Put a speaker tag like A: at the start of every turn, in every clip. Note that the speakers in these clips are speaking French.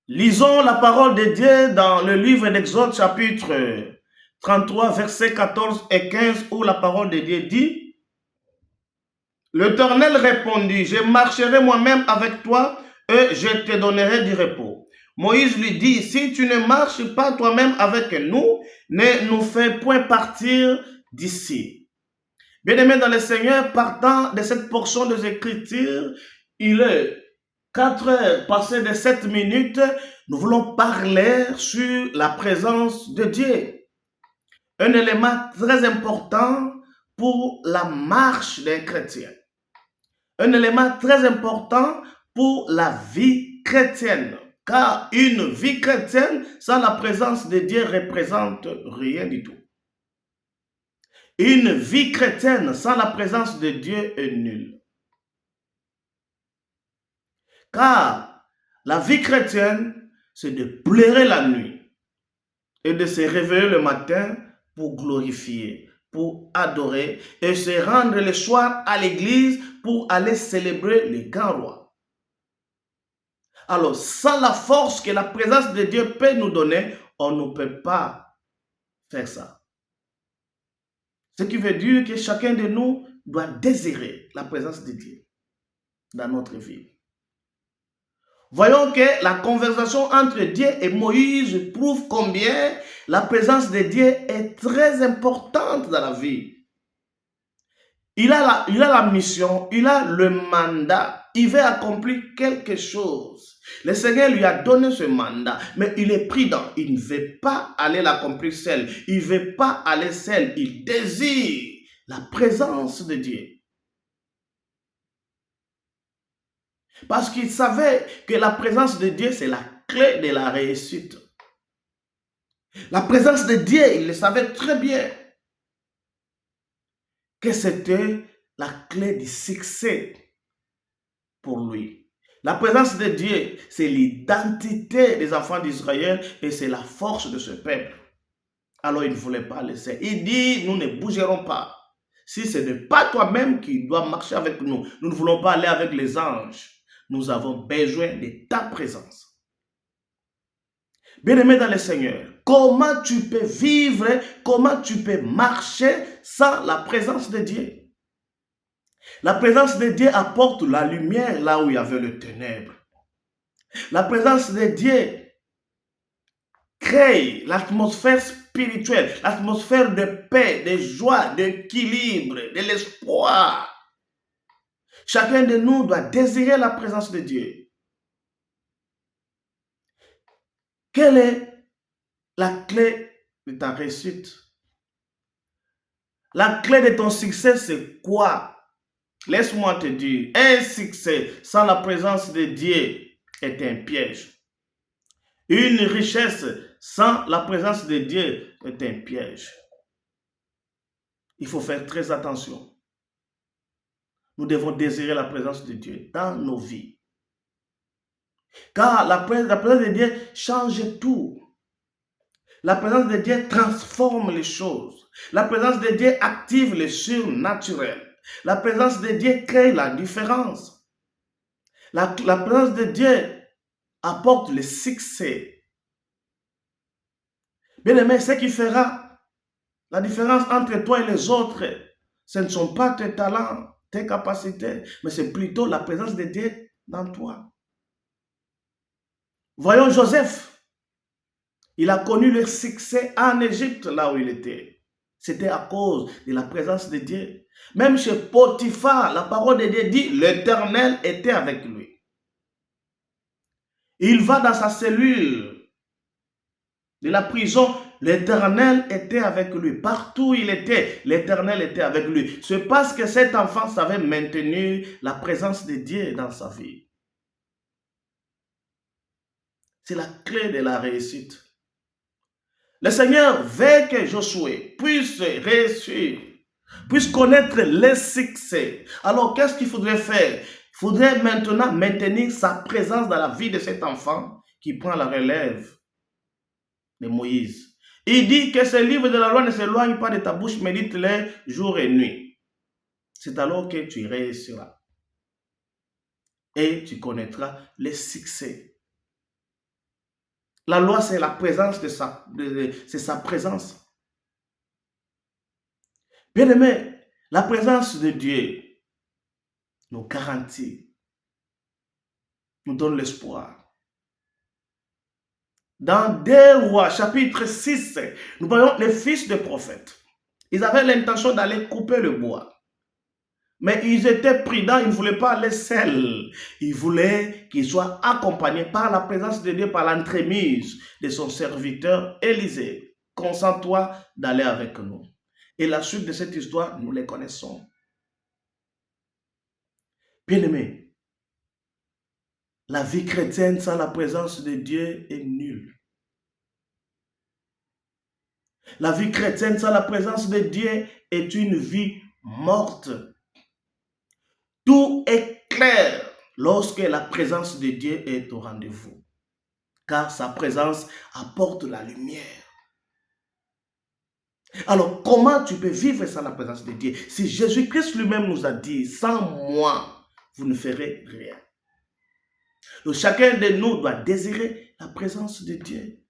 A: Lisons la parole de Dieu dans le livre d'Exode chapitre 33, versets 14 et 15, où la parole de Dieu dit: L'Éternel répondit: Je marcherai moi-même avec toi et je te donnerai du repos. Moïse lui dit: Si tu ne marches pas toi-même avec nous, ne nous fais point partir d'ici. Bien-aimés dans le Seigneur, partant de cette portion des Écritures, il est 4 heures passées de 7 minutes, nous voulons parler sur la présence de Dieu. Un élément très important pour la marche d'un chrétien. Un élément très important pour la vie chrétienne. Car une vie chrétienne sans la présence de Dieu représente rien du tout. Une vie chrétienne sans la présence de Dieu est nulle. Car la vie chrétienne, c'est de pleurer la nuit et de se réveiller le matin pour glorifier, pour adorer et se rendre le soir à l'église pour aller célébrer le grand roi. Alors, sans la force que la présence de Dieu peut nous donner, on ne peut pas faire ça. Ce qui veut dire que chacun de nous doit désirer la présence de Dieu dans notre vie. Voyons que la conversation entre Dieu et Moïse prouve combien la présence de Dieu est très importante dans la vie. Il a la mission, il a le mandat, il veut accomplir quelque chose. Le Seigneur lui a donné ce mandat, mais il est prudent. Il ne veut pas aller l'accomplir seul. Il ne veut pas aller seul. Il désire la présence de Dieu. Parce qu'il savait que la présence de Dieu, c'est la clé de la réussite. La présence de Dieu, il le savait très bien que c'était la clé du succès pour lui. La présence de Dieu, c'est l'identité des enfants d'Israël et c'est la force de ce peuple. Alors il ne voulait pas laisser. Il dit, nous ne bougerons pas. Si ce n'est pas toi-même qui dois marcher avec nous, nous ne voulons pas aller avec les anges. Nous avons besoin de ta présence. Bien-aimé dans le Seigneur, comment tu peux vivre, comment tu peux marcher sans la présence de Dieu? La présence de Dieu apporte la lumière là où il y avait le ténèbre. La présence de Dieu crée l'atmosphère spirituelle, l'atmosphère de paix, de joie, d'équilibre, de l'espoir. Chacun de nous doit désirer la présence de Dieu. Quelle est la clé de ta réussite? La clé de ton succès, c'est quoi? Laisse-moi te dire, un succès sans la présence de Dieu est un piège. Une richesse sans la présence de Dieu est un piège. Il faut faire très attention. Nous devons désirer la présence de Dieu dans nos vies. Car la présence de Dieu change tout. La présence de Dieu transforme les choses. La présence de Dieu active le surnaturel. La présence de Dieu crée la différence. La présence de Dieu apporte le succès. Bien aimé, ce qui fera la différence entre toi et les autres, ce ne sont pas tes talents, tes capacités, mais c'est plutôt la présence de Dieu dans toi. Voyons Joseph. Il a connu le succès en Égypte, là où il était. C'était à cause de la présence de Dieu. Même chez Potiphar, la parole de Dieu dit, l'Éternel était avec lui. Il va dans sa cellule de la prison, l'Éternel était avec lui. Partout où il était, l'Éternel était avec lui. C'est parce que cet enfant savait maintenir la présence de Dieu dans sa vie. C'est la clé de la réussite. Le Seigneur veut que Josué puisse réussir, puisse connaître le succès. Alors, qu'est-ce qu'il faudrait faire? Il faudrait maintenant maintenir sa présence dans la vie de cet enfant qui prend la relève de Moïse. Il dit que ce livre de la loi ne s'éloigne pas de ta bouche, médite-le jour et nuit. C'est alors que tu réussiras. Et tu connaîtras le succès. La loi, c'est la présence c'est sa présence. Bien aimé, la présence de Dieu nous garantit, nous donne l'espoir. Dans 2 Rois, chapitre 6, nous voyons les fils de prophètes. Ils avaient l'intention d'aller couper le bois. Mais ils étaient prudents, ils ne voulaient pas aller seuls. Ils voulaient qu'ils soient accompagnés par la présence de Dieu, par l'entremise de son serviteur Élisée. Consens-toi d'aller avec nous. Et la suite de cette histoire, nous les connaissons. Bien-aimés, la vie chrétienne sans la présence de Dieu est nulle. La vie chrétienne sans la présence de Dieu est une vie morte. Tout est clair lorsque la présence de Dieu est au rendez-vous, car sa présence apporte la lumière. Alors, comment tu peux vivre sans la présence de Dieu? Si Jésus-Christ lui-même nous a dit, sans moi, vous ne ferez rien. Donc, chacun de nous doit désirer la présence de Dieu.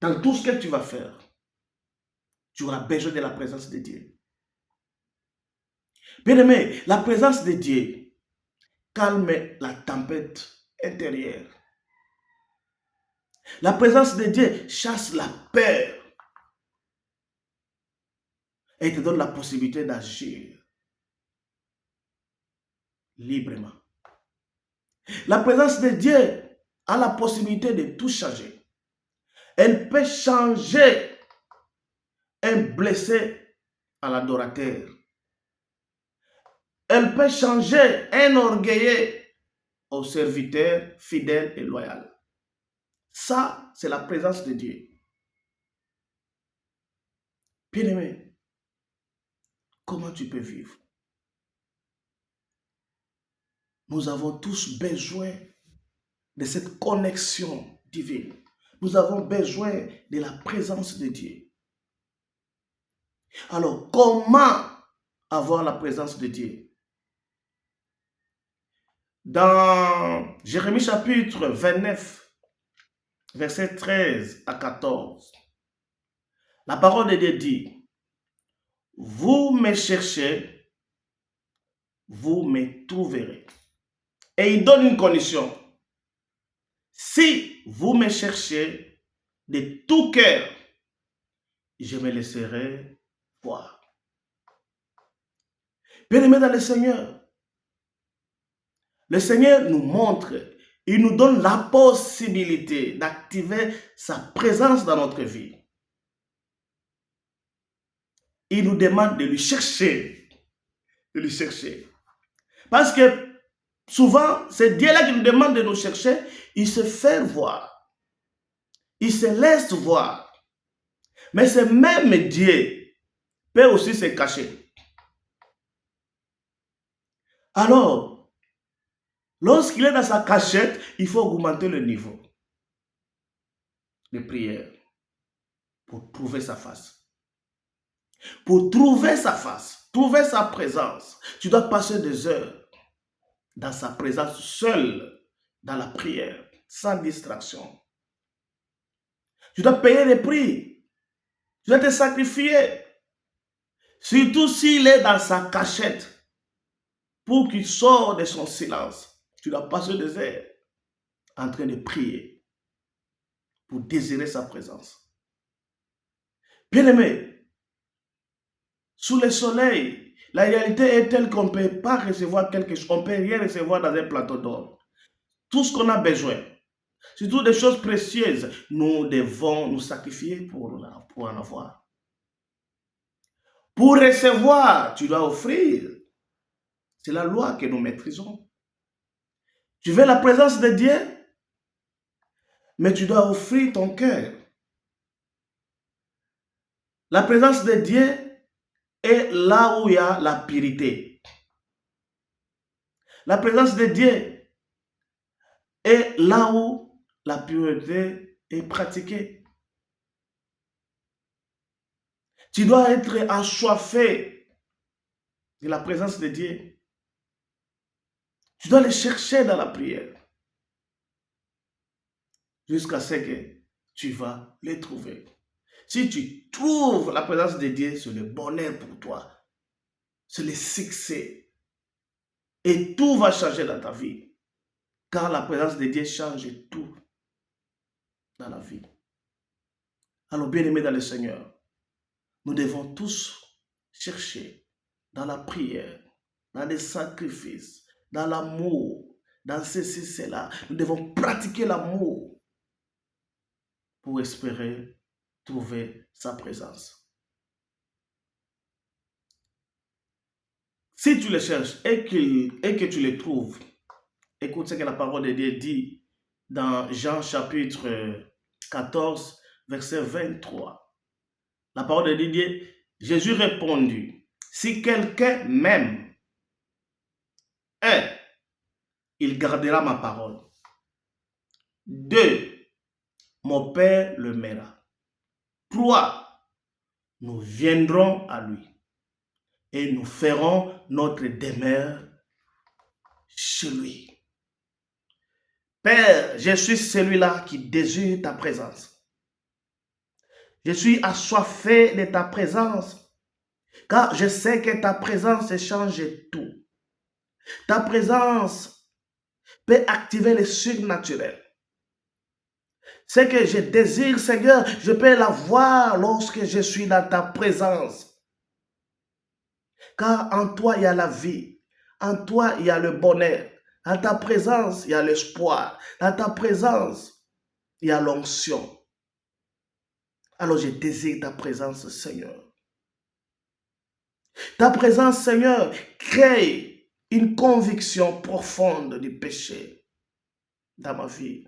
A: Dans tout ce que tu vas faire, tu auras besoin de la présence de Dieu. Bien-aimé, la présence de Dieu calme la tempête intérieure. La présence de Dieu chasse la peur et te donne la possibilité d'agir librement. La présence de Dieu a la possibilité de tout changer. Elle peut changer un blessé à l'adorateur. Elle peut changer un orgueilleux au serviteur fidèle et loyal. Ça, c'est la présence de Dieu. Bien-aimé, comment tu peux vivre? Nous avons tous besoin de cette connexion divine. Nous avons besoin de la présence de Dieu. Alors, comment avoir la présence de Dieu? Dans Jérémie chapitre 29, versets 13 à 14, la parole de Dieu dit, « Vous me cherchez, vous me trouverez. » Et il donne une condition. Si vous me cherchez de tout cœur, je me laisserai voir. Bien-aimés dans le Seigneur nous montre, il nous donne la possibilité d'activer sa présence dans notre vie. Il nous demande de lui chercher. De lui chercher. Parce que souvent, c'est Dieu-là qui nous demande de nous chercher. Il se fait voir. Il se laisse voir. Mais ce même Dieu peut aussi se cacher. Alors, lorsqu'il est dans sa cachette, il faut augmenter le niveau de prière pour trouver sa face. Pour trouver sa face, trouver sa présence, tu dois passer des heures dans sa présence, seul, dans la prière, sans distraction. Tu dois payer les prix. Tu dois te sacrifier. Surtout s'il est dans sa cachette, pour qu'il sorte de son silence. Tu dois passer des heures en train de prier pour désirer sa présence. Bien-aimé, sous le soleil, la réalité est telle qu'on ne peut pas recevoir quelque chose, on ne peut rien recevoir dans un plateau d'or. Tout ce qu'on a besoin, surtout des choses précieuses, nous devons nous sacrifier pour en avoir. Pour recevoir, tu dois offrir. C'est la loi que nous maîtrisons. Tu veux la présence de Dieu, mais tu dois offrir ton cœur. La présence de Dieu est là où il y a la pureté. La présence de Dieu est là où la pureté est pratiquée. Tu dois être assoiffé de la présence de Dieu. Tu dois les chercher dans la prière. jusqu'à ce que tu vas les trouver. Si tu trouves la présence de Dieu, c'est le bonheur pour toi. C'est le succès. Et tout va changer dans ta vie. Car la présence de Dieu change tout dans la vie. Alors, bien-aimés dans le Seigneur, nous devons tous chercher dans la prière, dans les sacrifices, dans l'amour, dans ceci, cela. Nous devons pratiquer l'amour pour espérer trouver sa présence. Si tu le cherches et que tu le trouves, écoute ce que la parole de Dieu dit dans Jean chapitre 14, verset 23. La parole de Dieu dit, Jésus répondit, si quelqu'un m'aime, il gardera ma parole. 2, mon Père le mènera. 3, nous viendrons à lui et nous ferons notre demeure chez lui. Père, je suis celui-là qui désire ta présence. Je suis assoiffé de ta présence, car je sais que ta présence change tout. Ta présence peut activer le surnaturel. Ce que je désire, Seigneur, je peux l'avoir lorsque je suis dans ta présence. Car en toi, il y a la vie. En toi, il y a le bonheur. Dans ta présence, il y a l'espoir. Dans ta présence, il y a l'onction. Alors je désire ta présence, Seigneur. Ta présence, Seigneur, crée une conviction profonde du péché dans ma vie.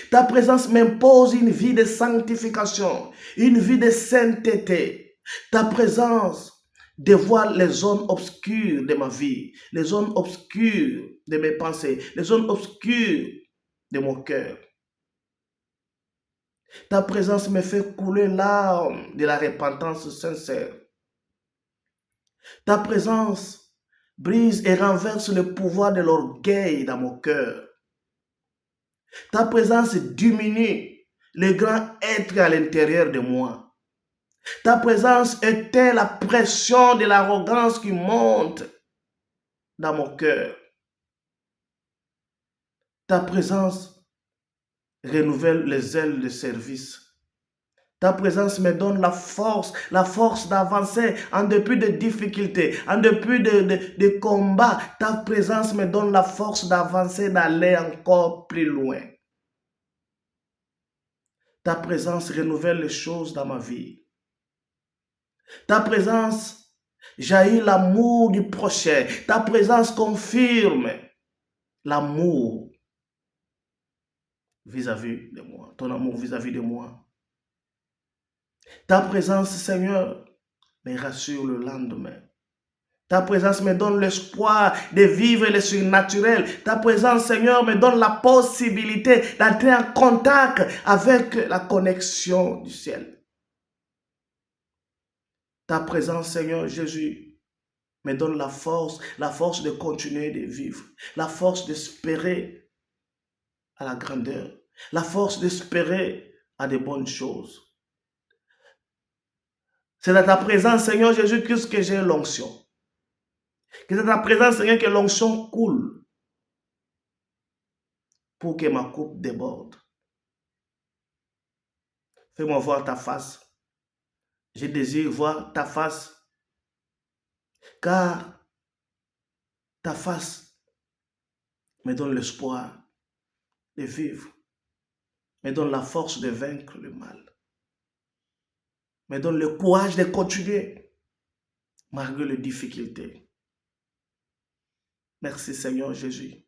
A: Ta présence m'impose une vie de sanctification, une vie de sainteté. Ta présence dévoile les zones obscures de ma vie, les zones obscures de mes pensées, les zones obscures de mon cœur. Ta présence me fait couler larmes de la repentance sincère. Ta présence brise et renverse le pouvoir de l'orgueil dans mon cœur. Ta présence diminue le grand être à l'intérieur de moi. Ta présence éteint la pression de l'arrogance qui monte dans mon cœur. Ta présence renouvelle les ailes de service. Ta présence me donne la force d'avancer en dépit de difficultés, en dépit de combats. Ta présence me donne la force d'avancer, d'aller encore plus loin. Ta présence renouvelle les choses dans ma vie. Ta présence jaillit l'amour du prochain. Ta présence confirme l'amour vis-à-vis de moi, ton amour vis-à-vis de moi. Ta présence, Seigneur, me rassure le lendemain. Ta présence me donne l'espoir de vivre le surnaturel. Ta présence, Seigneur, me donne la possibilité d'entrer en contact avec la connexion du ciel. Ta présence, Seigneur Jésus, me donne la force de continuer de vivre, la force d'espérer à la grandeur, la force d'espérer à de bonnes choses. C'est dans ta présence, Seigneur Jésus-Christ, que j'ai l'onction. Que c'est dans ta présence, Seigneur, que l'onction coule pour que ma coupe déborde. Fais-moi voir ta face. Je désire voir ta face, car ta face me donne l'espoir de vivre, me donne la force de vaincre le mal, me donne le courage de continuer malgré les difficultés. Merci Seigneur Jésus.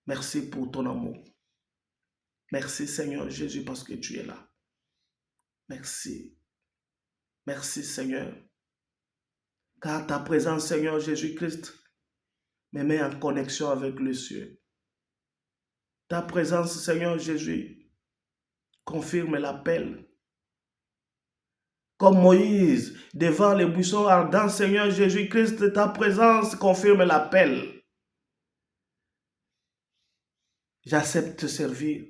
A: Merci pour ton amour. Merci Seigneur Jésus parce que tu es là. Merci. Merci Seigneur. Car ta présence Seigneur Jésus-Christ me met en connexion avec le ciel. Ta présence Seigneur Jésus confirme l'appel. Comme Moïse, devant les buissons ardents, Seigneur Jésus-Christ, ta présence confirme l'appel. J'accepte de te servir.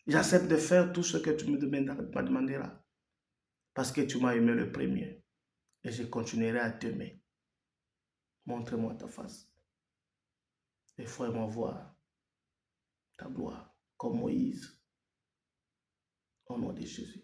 A: J'accepte de faire tout ce que tu me demanderas. Parce que tu m'as aimé le premier. Et je continuerai à t'aimer. Montre-moi ta face. Et fais-moi voir ta gloire. Comme Moïse. Au nom de Jésus.